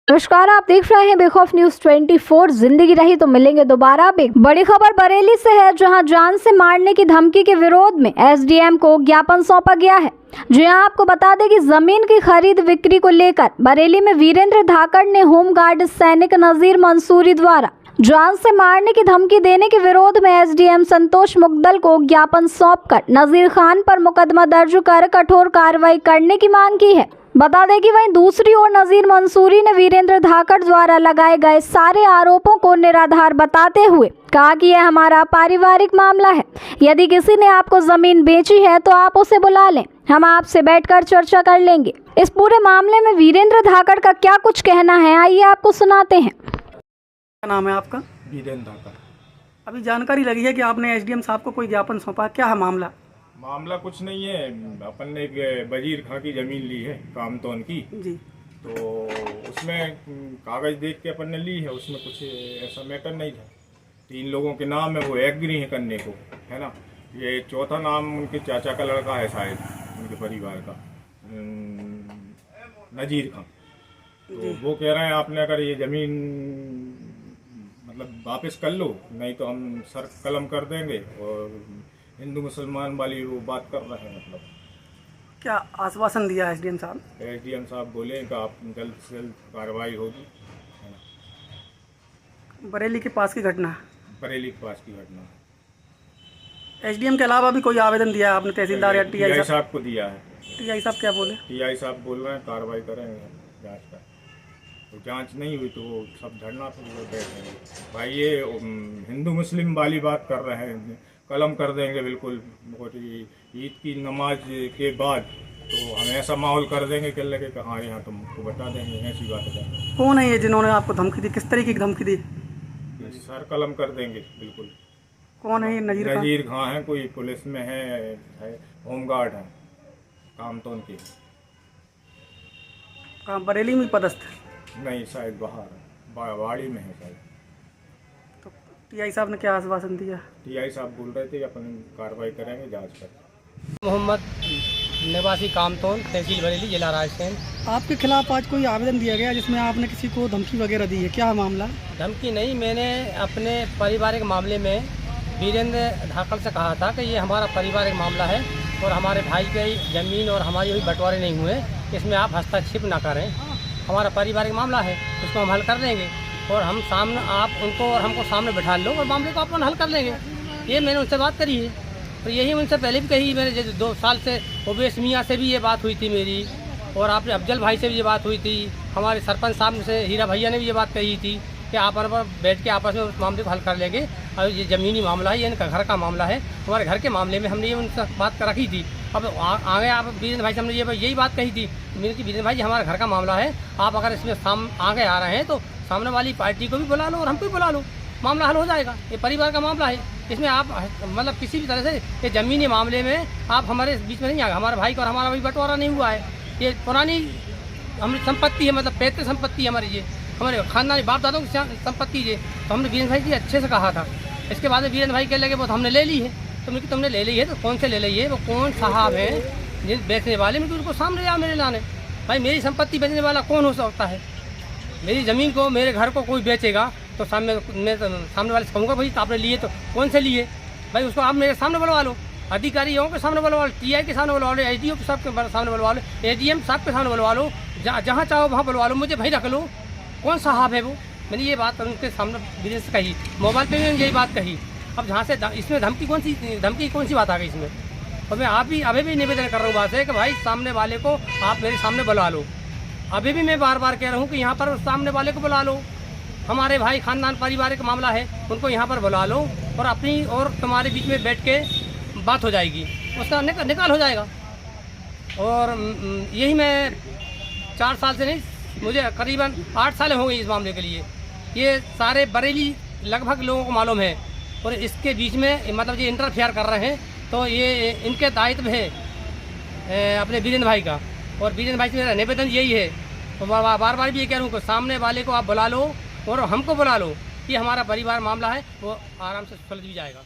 नमस्कार, आप देख रहे हैं बेखौफ न्यूज 24। जिंदगी रही तो मिलेंगे दोबारा। अब एक बड़ी खबर बरेली से है, जहां जान से मारने की धमकी के विरोध में एसडीएम को ज्ञापन सौंपा गया है। जी हां, आपको बता दें कि जमीन की खरीद बिक्री को लेकर बरेली में वीरेंद्र धाकड़ ने होमगार्ड सैनिक नजीर मंसूरी द्वारा जान से मारने की धमकी देने के विरोध में एसडीएम संतोष मुगदल को ज्ञापन सौंपकर नजीर खान पर मुकदमा दर्ज कर कठोर कार्रवाई करने की मांग की है। बता दें कि वहीं दूसरी ओर नजीर मंसूरी ने वीरेंद्र धाकड़ द्वारा लगाए गए सारे आरोपों को निराधार बताते हुए कहा कि यह हमारा पारिवारिक मामला है। यदि किसी ने आपको जमीन बेची है तो आप उसे बुला लें, हम आपसे बैठकर चर्चा कर लेंगे। इस पूरे मामले में वीरेंद्र धाकड़ का क्या कुछ कहना है, आइए आपको सुनाते हैं। क्या नाम है आपका? वीरेंद्र धाकड़। अभी जानकारी लगी है कि आपने एसडीएम साहब को कोई ज्ञापन सौंपा, क्या है मामला? मामला कुछ नहीं है, अपन ने एक वजीर खां की जमीन ली है कामतौन की जी, तो उसमें कागज देख के अपन ने ली है। उसमें कुछ ऐसा मैटर नहीं था। 3 लोगों के नाम है, वो एग्री है करने को, है ना। ये चौथा नाम उनके चाचा का लड़का है शायद, उनके परिवार का, नजीर खां। तो वो कह रहे हैं आपने अगर ये जमीन मतलब वापस कर लो, नहीं तो हम सर कलम कर देंगे। और हिंदू मुसलमान वाली वो बात कर रहे हैं। मतलब क्या आश्वासन दिया एसडीएम साहब? एसडीएम साहब बोले कि आप जल्द से जल्द कार्रवाई होगी। बरेली के पास की घटना, बरेली के पास की घटना। एसडीएम के अलावा भी कोई आवेदन दिया है आपने तहसीलदार या टीआई साहब को दिया है? टीआई साहब क्या बोले? टीआई साहब बोल रहे हैं कार्रवाई करेंगे जांच का। तो जांच नहीं हुई तो वो सब धरना पर वो बैठेंगे। भाई ये हिंदू मुस्लिम वाली बात कर रहे हैं, कलम कर देंगे बिल्कुल। ईद की नमाज के बाद तो हम ऐसा माहौल कर देंगे कि लगे कि हाँ यहाँ तुमको बता देंगे, ऐसी बात है। कौन है ये जिन्होंने आपको धमकी दी? किस तरीके की धमकी दी? सर कलम कर देंगे बिल्कुल। कौन है ये? नजीर खां है, कोई पुलिस में है होमगार्ड है कामतौन की। कहाँ, बरेली में पदस्थ? नहीं, शायद बाहर वाड़ी में है शायद। तो टीआई साहब ने क्या आश्वासन दिया? टीआई साहब बोल रहे थे कि अपन कार्रवाई करेंगे जांच कर। मोहम्मद निवासी कामतौन, तहसील बरेली, जिला राजस्थान। आपके खिलाफ आज कोई आवेदन दिया गया जिसमें आपने किसी को धमकी वगैरह दी है, क्या मामला? धमकी नहीं, मैंने अपने पारिवारिक मामले में वीरेंद्र धाकड़ से कहा था कि ये हमारा पारिवारिक मामला है और हमारे भाई की ज़मीन और हमारी अभी बंटवारे नहीं हुए, इसमें आप हस्तक्षेप ना करें। हमारा पारिवारिक मामला है, उसको हम हल कर देंगे और हम सामने आप उनको और हमको सामने बैठा लो और मामले को अपन हल कर लेंगे। ये मैंने उनसे बात करी है और यही उनसे पहले भी कही। मैंने जैसे 2 साल से ओवैस मियाँ से भी ये बात हुई थी मेरी, और आपने अफजल भाई से भी ये बात हुई थी। हमारे सरपंच साहब से हीरा भैया ने भी ये बात कही थी कि आप बैठ के आपस में उस मामले को हल कर लेंगे। और ये ज़मीनी मामला है, ये इनका घर का मामला है। हमारे घर के मामले में हमने ये उनसे बात रखी थी। अब आगे आप वीरेंद्र भाई से हमने यही बात कही थी मेरे कि वीरेंद्र भाई जी हमारा घर का मामला है, आप अगर इसमें आगे आ रहे हैं तो सामने वाली पार्टी को भी बुला लो और हमको भी बुला लो, मामला हल हो जाएगा। ये परिवार का मामला है, इसमें आप मतलब किसी भी तरह से ये ज़मीनी मामले में आप हमारे बीच में नहीं आएगा। हमारे भाई का और हमारा भी बंटवारा नहीं हुआ है, ये पुरानी हमारी संपत्ति है, मतलब पैतृक संपत्ति है हमारी, ये हमारे खानदानी बाप दादों की संपत्ति है। तो हमने वीरेंद्र भाई जी अच्छे से कहा था। इसके बाद वीरेंद्र भाई कह लगे वो हमने ले ली है। तुमने ले ली है तो कौन से ले ली है? वो कौन साहब हैं जिन बेचने वाले में, तो उनको सामने जा मेरे लाने। भाई मेरी संपत्ति बेचने वाला कौन हो सकता है? मेरी ज़मीन को, मेरे घर को कोई बेचेगा तो सामने वाले से कहूँगा भाई आपने लिए तो कौन से लिए? भाई उसको आप मेरे सामने बुलवा लो, अधिकारियों के सामने बुलवा लो, टीआई के सामने बुलवा लो, एसडीओ के सामने बुलवा लो, एडीएम साहब के सामने बुलवा लो, जहाँ चाहो वहाँ बुलवा लो, मुझे भाई रख लो। कौन साहब है वो? मैंने ये बात उनके सामने विदेश से कही, मोबाइल पे भी यही बात कही। अब जहाँ से इसमें धमकी कौन सी बात आ गई इसमें? और मैं आप भी अभी भी निवेदन कर रहा हूँ बात है कि भाई सामने वाले को आप मेरे सामने बुला लो। अभी भी मैं बार बार कह रहा हूँ कि यहाँ पर सामने वाले को बुला लो। हमारे भाई खानदान पारिवारिक मामला है, उनको यहाँ पर बुला लो और अपनी और तुम्हारे बीच में बैठ के बात हो जाएगी, उसका निकाल हो जाएगा। और यही मैं 4 साल से नहीं, मुझे करीबन 8 साल हो गई इस मामले के लिए। ये सारे बरेली लगभग लोगों को मालूम है और इसके बीच में मतलब ये इंटरफेयर कर रहे हैं, तो ये इनके दायित्व है अपने वीरेंद्र भाई का। और वीरेंद्र भाई से मेरा निवेदन यही है, तो बार बार भी ये कह रहा हूँ कि सामने वाले को आप बुला लो और हमको बुला लो, ये हमारा परिवार मामला है, वो आराम से सुलझ भी जाएगा।